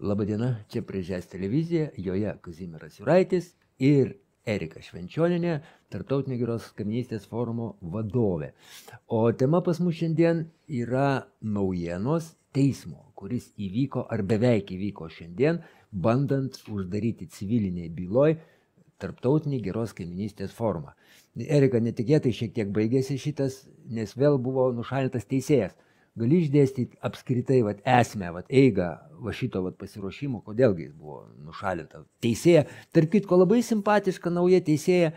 Labadiena, čia Priežės televizija, joje Kazimieras Juraitis ir Erika Švenčioninė, Tarptautinio geros kaimynystės forumo vadovė. O tema pas mus šiandien yra naujienos teismo, kuris įvyko ar beveik įvyko šiandien, bandant uždaryti civiliniai byloj Tarptautinį geros kaimynystės forumą. Erika, netikėtai šiek tiek baigėsi šitas, nes vėl buvo nušalintas teisėjas. Gali išdėstyti apskritai esmę, eigą šito pasiruošimo, kodėlgi jis buvo nušalintas. Teisėja, tarp kitko, labai simpatiška nauja teisėja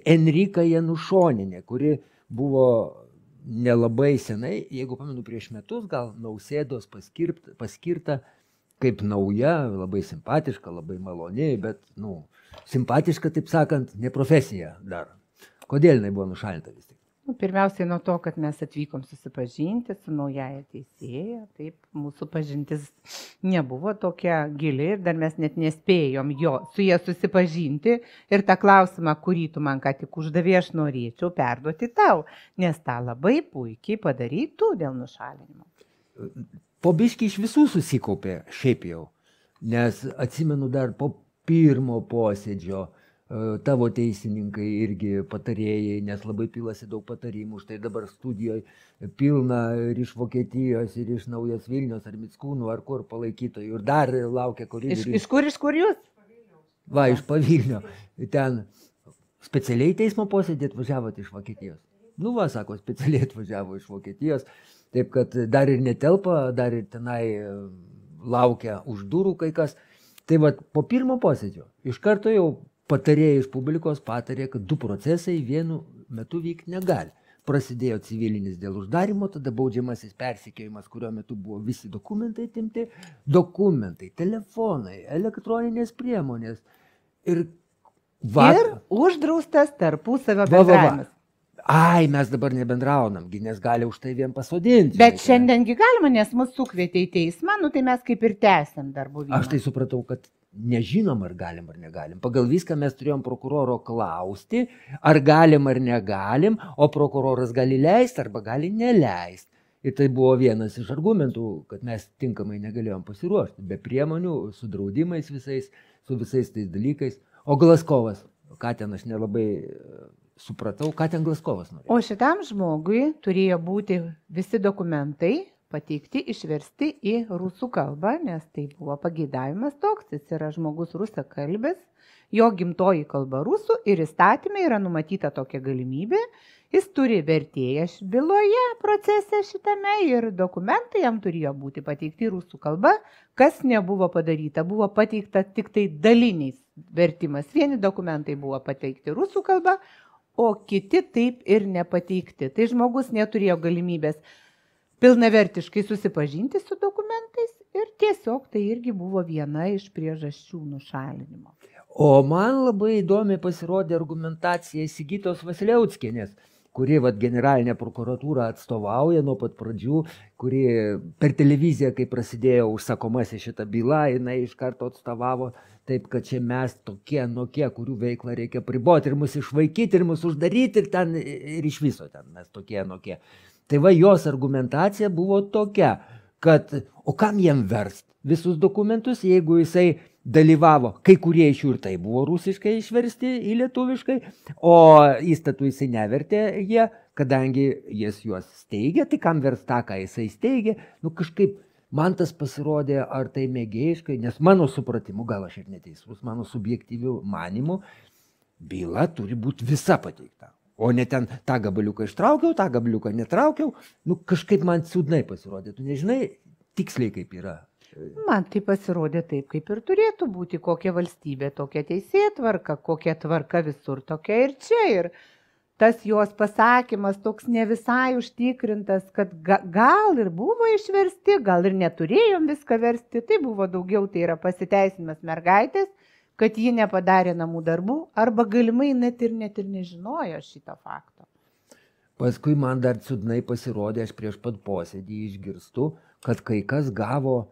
Enrika Janušoninė, kuri buvo nelabai senai, jeigu pamenu prieš metus, gal Nausėdos paskirta kaip nauja, labai simpatiška, labai maloni, bet, simpatiška, taip sakant, ne profesija dar. Kodėl jinai buvo nušalinta vis tik? Pirmiausiai nuo to, kad mes atvykom susipažinti su naujaja teisėja, taip mūsų pažintis nebuvo tokia gili ir dar mes net nespėjom su jie susipažinti ir tą klausimą, kurį tu man ką tik uždavė, aš norėčiau perduoti tau, nes tą labai puikiai padarytų dėl nušalinimo. Po biškį iš visų susikaupė šiaip jau, nes atsimenu dar po pirmo posėdžio, tavo teisininkai irgi patarėjai, nes labai pilasi daug patarimų, štai dabar studijoje pilna ir iš Vokietijos, ir iš Naujos Vilnios, ar Mickūnų, ar kur palaikytojų, ir dar laukia koridorių. Iš kur jūs? Va, iš Pavilnio. Ten specialiai teismo posėdį atvažiavot iš Vokietijos. Sako, specialiai atvažiavo iš Vokietijos, taip kad dar ir netelpa, dar ir tenai laukia už durų kai kas. Tai po pirmo posėdžio iš karto jau patarėjai iš publikos patarė, kad 2 procesai vienu metu vykti negali. Prasidėjo civilinis dėl uždarimo, tada baudžiamasis persekiojimas, kurio metu buvo visi dokumentai atimti, telefonai, elektroninės priemonės. Ir uždraustas tarpusavio bendravimas. Ai, mes dabar nebendraunam, nes gali už tai vien pasodinti. Bet šiandiengi galima, nes mus sukvietė į teismą, tai mes kaip ir tęsiam darbo vykdymą. Aš tai supratau, kad nežinom, ar galim ar negalim. Pagal viską mes turėjom prokuroro klausti, ar galim ar negalim, o prokuroras gali leisti arba gali neleisti. Ir tai buvo vienas iš argumentų, kad mes tinkamai negalėjom pasiruošti, be priemonių, su draudimais visais, su visais tais dalykais. O Glaskovas, ką ten aš nelabai supratau, ką ten Glaskovas norėjo. O šitam žmogui turėjo būti visi dokumentai pateikti, išversti į rusų kalbą, nes tai buvo pageidavimas toks, jis yra žmogus rusakalbis, jo gimtoji kalba rusų ir įstatymė yra numatyta tokia galimybė, jis turi vertėją byloje procese šitame ir dokumentai jam turėjo būti pateikti rusų kalba, kas nebuvo padaryta, buvo pateikta tik tai daliniais vertimas, vieni dokumentai buvo pateikti rusų kalba, o kiti taip ir nepateikti. Tai žmogus neturėjo galimybės pilnavertiškai susipažinti su dokumentais ir tiesiog tai irgi buvo viena iš priežasčių nušalinimo. O man labai įdomi pasirodė argumentacija Sigitos Vasiliauskienės, kuri generalinę prokuratūrą atstovauja nuo pat pradžių, kuri per televiziją, kai prasidėjo užsakomasis šitą bylą, jinai iš karto atstovavo taip, kad čia mes tokie, kurių veiklą reikia priboti ir mus išvaikyti, ir mus uždaryti, ir iš viso ten mes tokie. Tai jos argumentacija buvo tokia, kad o kam jam verst visus dokumentus, jeigu jisai dalyvavo, kai kurie iš jų ir tai buvo rusiškai išversti į lietuviškai, o įstatų jisai nevertė jie, kadangi jis juos steigė, tai kam verst tą, ką jisai steigė, kažkaip man tas pasirodė, ar tai mėgėjiškai, nes mano supratimu, gal aš ir neteisus, mano subjektyviu manimu, byla turi būti visa pateikta. O ne ten tą gabaliuką ištraukiau, tą gabaliuką netraukiau, kažkaip man siūdnai pasirodė, tu nežinai tiksliai kaip yra. Man tai pasirodė taip, kaip ir turėtų būti, kokia valstybė, tokia teisėtvarka, kokia tvarka visur, tokia ir čia. Ir tas jos pasakymas toks ne visai užtikrintas, kad gal ir buvo išversti, gal ir neturėjom viską versti, tai buvo daugiau, tai yra pasiteisinimas mergaitės, kad ji nepadarė namų darbų, arba galimai net ir nežinojo šito fakto. Paskui man dar siūdnai pasirodė, aš prieš pat posėdį išgirstu, kad kai kas gavo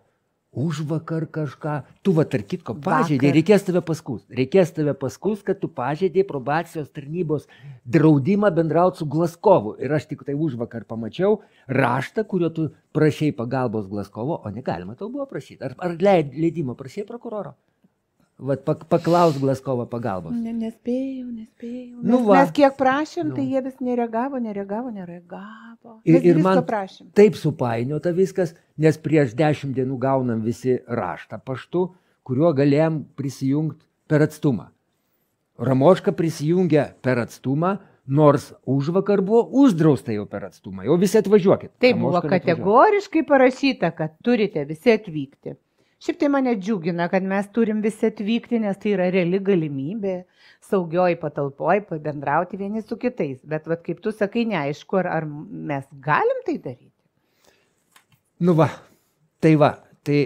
užvakar kažką, tu va tarp kitko pažeidė, Vakar. reikės tave paskūs, kad tu pažeidė probacijos tarnybos draudimą bendrauti su Glaskovu. Ir aš tik tai užvakar pamačiau raštą, kuriuo tu prašei pagalbos Glaskovo, o negalima tau buvo prašyti. Ar leidimo prašei prokuroro? Vat paklaus Glaskovo pagalbos. Nespėjau. Nu va. Mes kiek prašėm, tai Nu. jie vis nereagavo. Ir Mes man visko prašėm. taip supainiota viskas, nes prieš 10 dienų gaunam visi raštą paštu, kuriuo galėjom prisijungti per atstumą. Ramoška prisijungia per atstumą, nors užvakar buvo uždrausta jau per atstumą. Jau visi atvažiuokit. Tai buvo Ramoška neatvažiuoja. kategoriškai parašyta, kad turite visi atvykti. Šiaip tai mane džiugina, kad mes turim visi atvykti, nes tai yra reali galimybė saugioj patalpoj pabendrauti vieni su kitais. Bet vat, kaip tu sakai, neaišku, ar mes galim tai daryti. Nu va, tai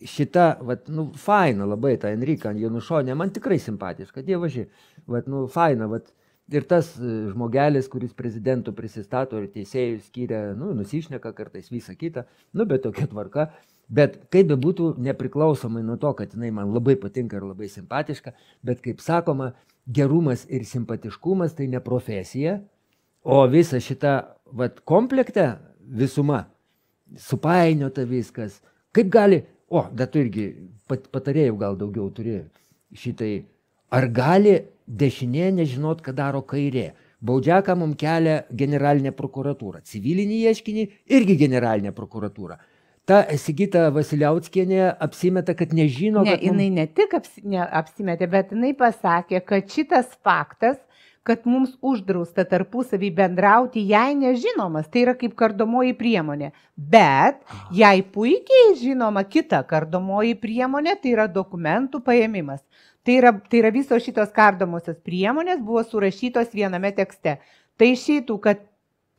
šita, vat, nu, faina labai ta Enrika Janušonė, man tikrai simpatiška, dievaži, vat, nu, faina, vat, ir tas žmogelis, kuris prezidentų prisistato ir teisėjų skiria, nu, nusišneka kartais visą kitą, nu, bet tokia tvarka, bet kaip be būtų nepriklausomai nuo to, kad jinai man labai patinka ir labai simpatiška, bet kaip sakoma, gerumas ir simpatiškumas tai ne profesija, o visa šita, vat, komplekte visuma, supainiota viskas. Kaip gali, dar tu irgi patarėjų gal daugiau turi šitai, ar gali dešinė nežinot, ką daro kairė? Baudžiaką mums kelia generalinė prokuratūra, civilinį ieškinį irgi generalinė prokuratūra. Ta Sigita Vasiliauskienė apsimeta, kad nežino, Ne, kad jinai ne tik apsimetė, bet jinai pasakė, kad šitas faktas, kad mums uždrausta tarpusavį bendrauti, jai nežinomas, tai yra kaip kardomoji priemonė. Bet jai puikiai žinoma kita kardomoji priemonė, tai yra dokumentų paėmimas. Tai yra visos šitos kardomosios priemonės buvo surašytos viename tekste. Tai išeitų, kad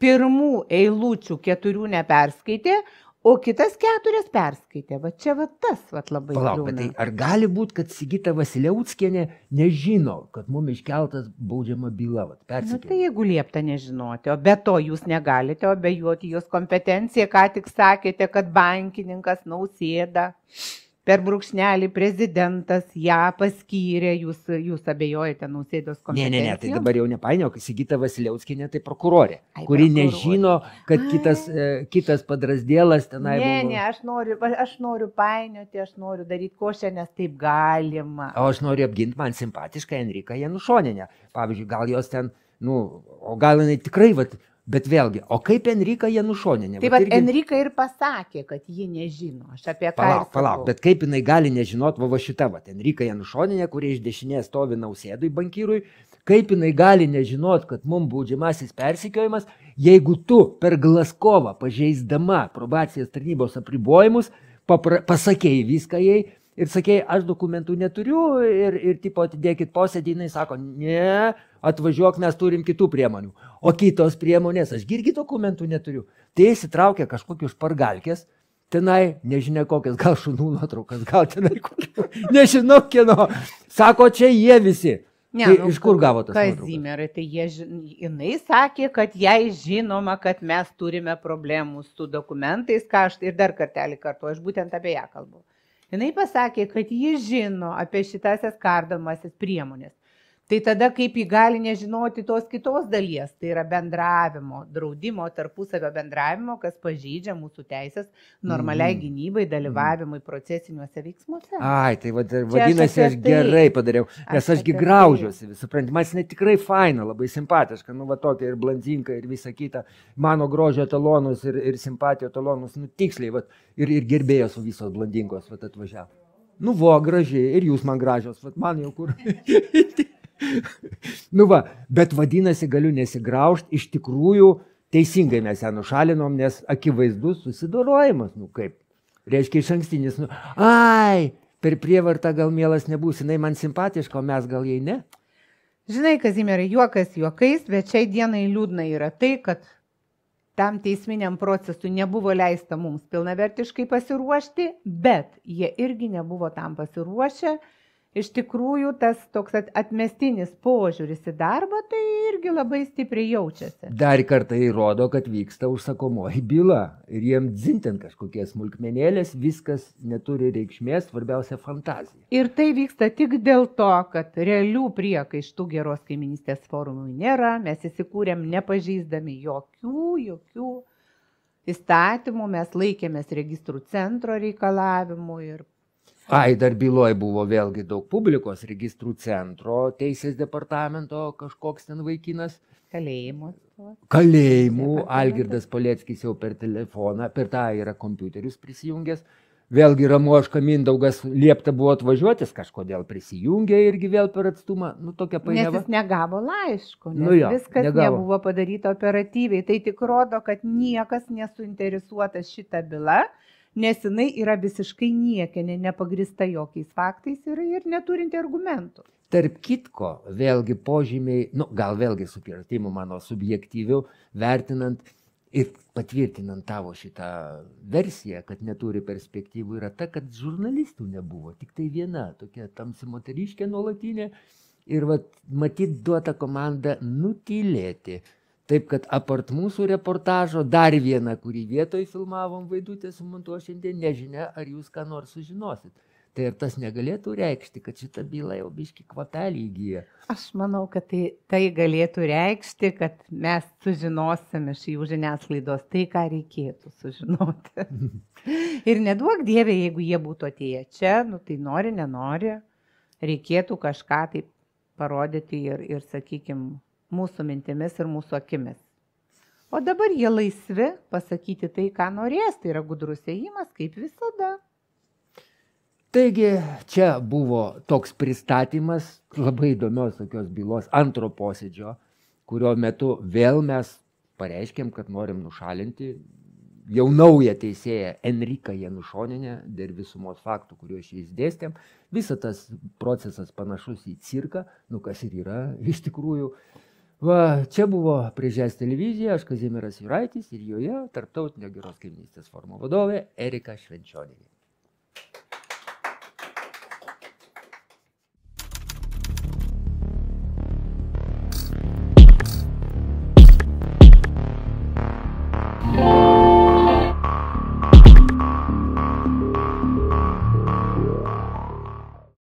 pirmų eilučių 4 neperskaitė, o kitas 4 perskaitė. Va čia va tas labai Palauk, bet kliūna. tai ar gali būti, kad Sigita Vasiliauskienė nežino, kad mums iškeltas baudžiama byla? Nu, Persikėlė. tai jeigu liepta nežinoti, o be to jūs negalite abejoti jos kompetenciją, ką tik sakėte, kad bankininkas Nausėda per brūkšnelį prezidentas ją paskyrė, jūs abejojate Nausėdos kompetenciją? Ne, tai dabar jau nepainiok, Sigita Vasiliauskienė tai prokurorė, Ai, kuri prokurorė. nežino, kad kitas padrasdėlas tenai buvo. Ne, aš noriu painioti, aš noriu daryti košę, nes taip galima. O aš noriu apginti man simpatišką Enriką Janušonienę. Pavyzdžiui, gal jos ten, o gal jinai tikrai, bet vėlgi, o kaip Enrika Janušonienė? Tai Vat irgi- Enrika ir pasakė, kad ji nežino. Aš apie ką ir Palauk, sakau. bet kaip jinai gali nežinot, va šita, Enrika Janušonienė, kurie iš dešinės stovi Nausėdui bankyrui, kaip jinai gali nežinot, kad mums baudžiamasis persikiojimas, jeigu tu per Glaskovą, pažeisdama probacijos tarnybos apribojimus, pasakėjai viską jai ir sakėjai, aš dokumentų neturiu ir tipo atidėkit posėdį, jinai sako, ne, atvažiuok, mes turim kitų priemonių. O kitos priemonės, aš irgi dokumentų neturiu. Tai įsitraukia kažkokius špargalkės, tenai, nežinia kokias, gal šunų nuotraukas, gal tenai kokias, nežinau kieno. Sako, čia jie visi. Ne, Tai iš kur gavo tas nuotraukas? Kazimierai, tai jinai sakė, kad jai žinoma, kad mes turime problemų su dokumentais, ką aš ir dar kartelį kartu, aš būtent apie ją kalbu. Jinai pasakė, kad ji žino apie šitasias kardomasis priemonės. Tai tada kaip ji gali nežinoti tos kitos dalies, tai yra bendravimo, draudimo, tarpusavio bendravimo, kas pažeidžia mūsų teisės normaliai gynybai, dalyvavimui procesiniuose veiksmuose. Ai, tai vadinasi, aš apie tai. gerai padariau, nes Aš ašgi apie graužiuosi, supranti, man jinai tikrai faina, labai simpatiška, tokia ir blandzinka ir visa kita, mano grožio talonus ir simpatijos talonus, tiksliai, ir gerbėjos visos blandinkos atvažiavo. Gražiai, ir jūs man gražios, man jau kur. Bet vadinasi, galiu nesigraužti, iš tikrųjų teisingai mes ją nušalinom, nes akivaizdus susidorojimas, kaip, reiškia iš ankstinis, per prievartą gal mielas nebūs, jinai man simpatiška, o mes gal jai ne? Žinai, Kazimierai, juokas juokais, bet šiai dienai liūdna yra tai, kad tam teisminiam procesui nebuvo leista mums pilnavertiškai pasiruošti, bet jie irgi nebuvo tam pasiruošę iš tikrųjų tas toks atmestinis požiūris į darbą, tai irgi labai stipriai jaučiasi. Dar kartą įrodo, kad vyksta užsakomoji byla ir jiem dzintent kažkokie smulkmenėlės, viskas neturi reikšmės, svarbiausia fantazija. Ir tai vyksta tik dėl to, kad realių priekaištų geros kaiminystės forumui nėra, mes įsikūrėm nepažeisdami jokių įstatymų, mes laikėmės registrų centro reikalavimų ir Dar byloj buvo vėlgi daug publikos, registrų centro, teisės departamento, kažkoks ten vaikinas. Kalėjimų, Algirdas Paleckis jau per telefoną, per tą yra kompiuterius prisijungęs. Vėlgi Ramoška Mindaugas liepta buvo atvažiuotis, kažkodėl prisijungė irgi vėl per atstumą. Tokia painiava. Nes jis negavo laiško, nes viskas nebuvo padaryta operatyviai. Tai tik rodo, kad niekas nesuinteresuotas šitą bylą, nes jinai yra visiškai niekienė, nepagrįsta jokiais faktais ir neturinti argumentų. Tarp kitko, vėlgi požymiai, gal vėlgi supratimu mano subjektyviu, vertinant ir patvirtinant tavo šitą versiją, kad neturi perspektyvų, yra ta, kad žurnalistų nebuvo. Tik tai viena, tokia tamsi moteriškė nuolatinė ir matyt duota komanda nutylėti. Taip, kad apart mūsų reportažo dar vieną, kurį vietoj filmavom Vaidutė sumontuo šiandien, nežinia, ar jūs ką nors sužinosit. Tai ir tas negalėtų reikšti, kad šita byla jau biški kvapelį įgyja. Aš manau, kad tai galėtų reikšti, kad mes sužinosime iš jų žiniasklaidos tai, ką reikėtų sužinoti. Ir neduok Dieve, jeigu jie būtų atėję čia, tai nori, nenori, reikėtų kažką taip parodyti ir sakykime, mūsų mintimis ir mūsų akimis. O dabar jie laisvi pasakyti tai, ką norės, tai yra gudrus ėjimas, kaip visada. Taigi, čia buvo toks pristatymas labai įdomios tokios bylos antro posėdžio, kurio metu vėl mes pareiškėm, kad norim nušalinti jau naują teisėją Enriką Janušoninę dėl visumos faktų, kuriuos čia išdėstėm. Visas tas procesas panašus į cirką, kas ir yra iš tikrųjų. Čia buvo Priežės televizija, aš Kazimieras Juraitis ir joje Tarptautinio geros kaimynystės forumo vadovė Erika Švenčionienė.